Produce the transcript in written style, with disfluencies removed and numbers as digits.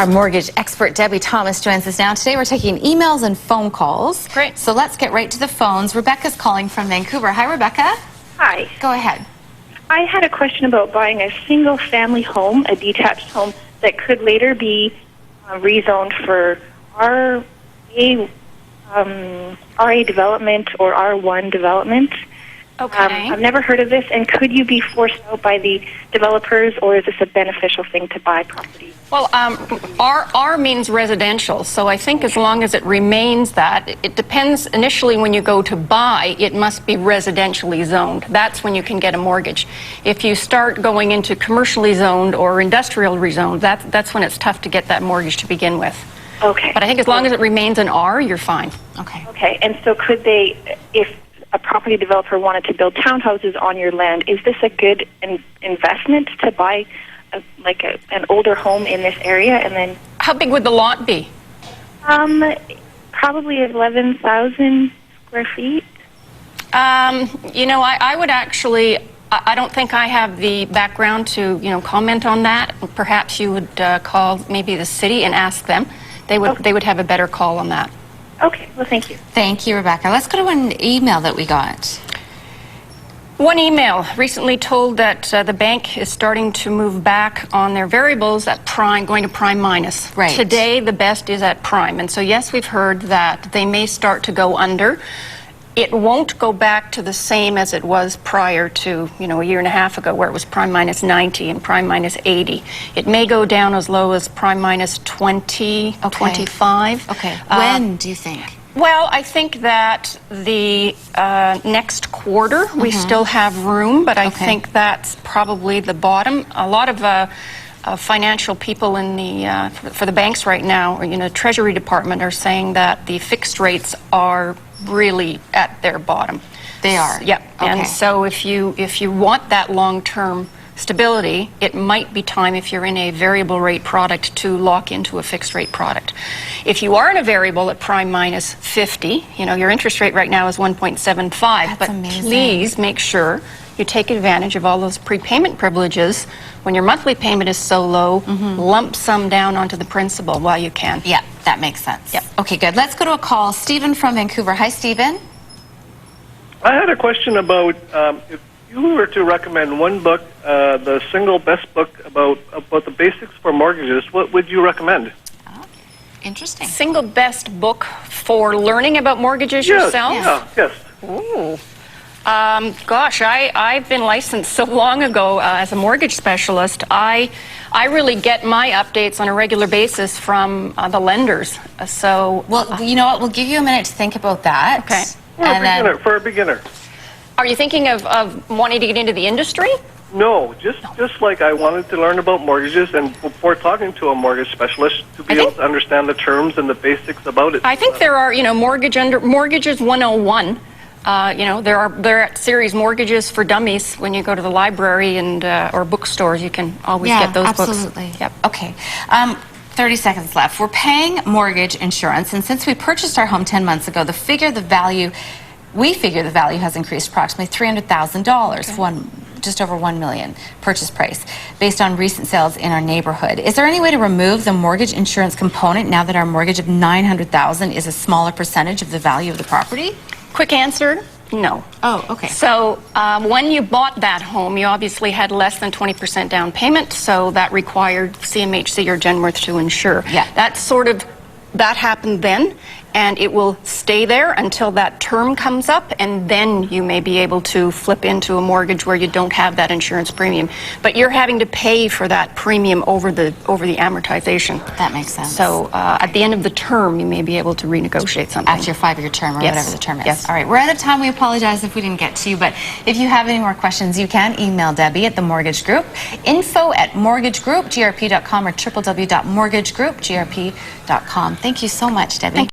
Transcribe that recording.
Our mortgage expert, Debbie Thomas, joins us now. Today we're taking emails and phone calls. Great. So let's get right to the phones. Rebecca's calling from Vancouver. Hi, Rebecca. Hi. Go ahead. I had a question about buying a single-family home, a detached home, that could later be rezoned for RA development or R1 development. Okay. I've never heard of this, and could you be forced out by the developers, or is this a beneficial thing to buy property? Well, R means residential, so I think as long as it remains that, it depends. Initially, when you go to buy, it must be residentially zoned. That's when you can get a mortgage. If you start going into commercially zoned or industrial rezoned, that's when it's tough to get that mortgage to begin with. Okay. But I think as long as it remains an R, you're fine. Okay. Okay, and so could they, if a property developer wanted to build townhouses on your land, is this a good investment to buy an older home in this area? And then How big would the lot be? probably 11,000 square feet. You know, I would actually, I don't think I have the background to, comment on that. Perhaps you would call maybe the city and ask them. They would have a better call on that. Okay, well, thank you. Thank you, Rebecca. Let's go to one email that we got. One email recently told that the bank is starting to move back on their variables at prime, going to prime minus. Right. Today, the best is at prime. And so, yes, we've heard that they may start to go under. It won't go back to the same as it was prior to, a year and a half ago, where it was prime minus 90 and prime minus 80. It may go down as low as prime minus 20, 25. Okay. When do you think? Well, I think that the next quarter we still have room, but I think that's probably the bottom. A lot of financial people in the for the banks right now, or the Treasury Department, are saying that the fixed rates are really at their bottom. They are. Yep. Okay. And so if you want that long-term stability, it might be time, if you're in a variable rate product, to lock into a fixed rate product. If you are in a variable at prime minus 50, your interest rate right now is 1.75, but amazing. Please make sure you take advantage of all those prepayment privileges. When your monthly payment is so low, lump sum down onto the principal while you can. Yeah, that makes sense. Yep. Okay, good. Let's go to a call. Stephen from Vancouver. Hi, Stephen. I had a question about if you were to recommend one book, the single best book about the basics for mortgages, what would you recommend? Oh, interesting. Single best book for learning about mortgages yourself? Yes. Ooh. Gosh, I've been licensed so long ago as a mortgage specialist. I really get my updates on a regular basis from the lenders. So, well, you know what? We'll give you a minute to think about that. Okay. For a beginner. Are you thinking of wanting to get into the industry? No, just like I wanted to learn about mortgages, and before talking to a mortgage specialist, to be able to understand the terms and the basics about it. I think there are, Mortgages 101. There are series Mortgages for Dummies. When you go to the library and or bookstores, you can always get those books. Absolutely. Yep. Okay. 30 seconds left. We're paying mortgage insurance, and since we purchased our home 10 months ago, we figure the value has increased approximately $300,000, just over $1 million purchase price, based on recent sales in our neighborhood. Is there any way to remove the mortgage insurance component now that our mortgage of $900,000 is a smaller percentage of the value of the property? Quick answer, no. Oh, okay. So when you bought that home, you obviously had less than 20% down payment, so that required CMHC or Genworth to insure. Yeah. That happened then, and it will stay there until that term comes up, and then you may be able to flip into a mortgage where you don't have that insurance premium. But you're having to pay for that premium over the amortization. That makes sense. So at the end of the term, you may be able to renegotiate something. After your 5-year term or whatever the term is. Yes. All right, we're out of time. We apologize if we didn't get to you, but if you have any more questions, you can email Debbie at The Mortgage Group, info@mortgagegroupgrp.com or www.mortgagegroupgrp.com. Thank you so much, Debbie. Thank you.